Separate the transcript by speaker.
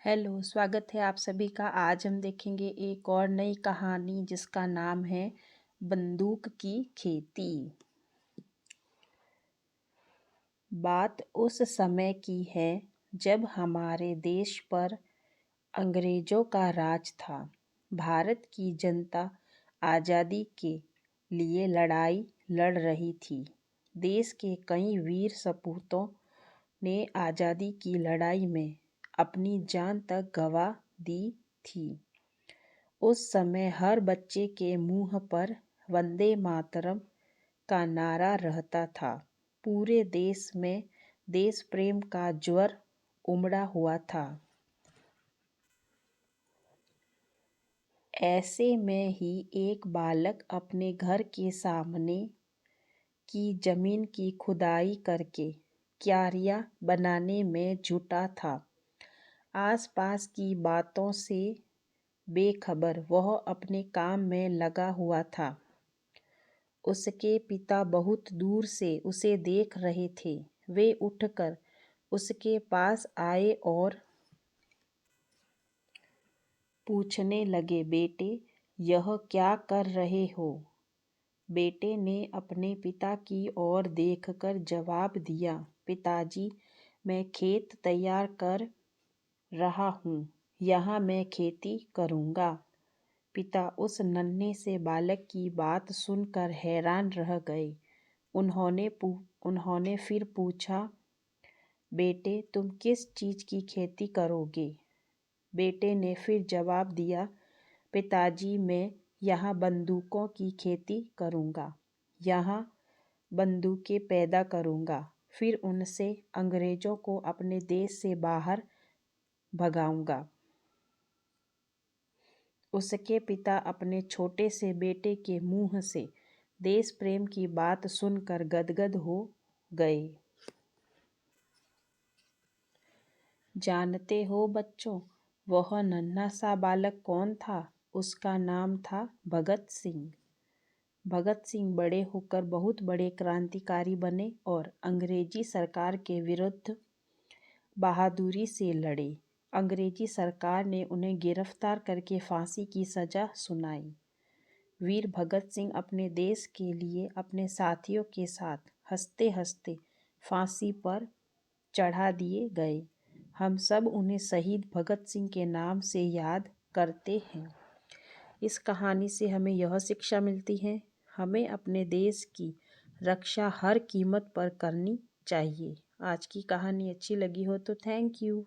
Speaker 1: Hello, स्वागत है आप सभी का। आज हम देखेंगे एक और नई कहानी जिसका नाम है बंदूक की खेती। बात उस समय की है जब हमारे देश पर अंग्रेजों का राज था। भारत की जनता आज़ादी के लिए लड़ाई लड़ रही थी। देश के कई वीर सपूतों ने आज़ादी की लड़ाई में अपनी जान तक गंवा दी थी। उस समय हर बच्चे के मुंह पर वंदे मातरम का नारा रहता था। पूरे देश में देश प्रेम का ज्वर उमड़ा हुआ था। ऐसे में ही एक बालक अपने घर के सामने की जमीन की खुदाई करके क्यारियां बनाने में जुटा था। आसपास की बातों से बेखबर वह अपने काम में लगा हुआ था। उसके पिता बहुत दूर से उसे देख रहे थे। वे उठकर उसके पास आए और पूछने लगे, बेटे, यह क्या कर रहे हो? बेटे ने अपने पिता की ओर देखकर जवाब दिया, पिताजी, मैं खेत तैयार कर रहा हूँ। यहाँ मैं खेती करूँगा। पिता उस नन्हे से बालक की बात सुनकर हैरान रह गए। उन्होंने फिर पूछा, बेटे, तुम किस चीज़ की खेती करोगे? बेटे ने फिर जवाब दिया, पिताजी, मैं यहाँ बंदूकों की खेती करूँगा। यहाँ बंदूकें पैदा करूँगा, फिर उनसे अंग्रेज़ों को अपने देश से बाहर भगाऊँगा। उसके पिता अपने छोटे से बेटे के मुंह से देश प्रेम की बात सुनकर गदगद हो गए। जानते हो बच्चों, वह नन्हा सा बालक कौन था? उसका नाम था भगत सिंह। भगत सिंह बड़े होकर बहुत बड़े क्रांतिकारी बने और अंग्रेजी सरकार के विरुद्ध बहादुरी से लड़े। अंग्रेजी सरकार ने उन्हें गिरफ्तार करके फांसी की सजा सुनाई। वीर भगत सिंह अपने देश के लिए अपने साथियों के साथ हंसते हंसते फांसी पर चढ़ा दिए गए। हम सब उन्हें शहीद भगत सिंह के नाम से याद करते हैं। इस कहानी से हमें यह शिक्षा मिलती है, हमें अपने देश की रक्षा हर कीमत पर करनी चाहिए। आज की कहानी अच्छी लगी हो तो थैंक यू।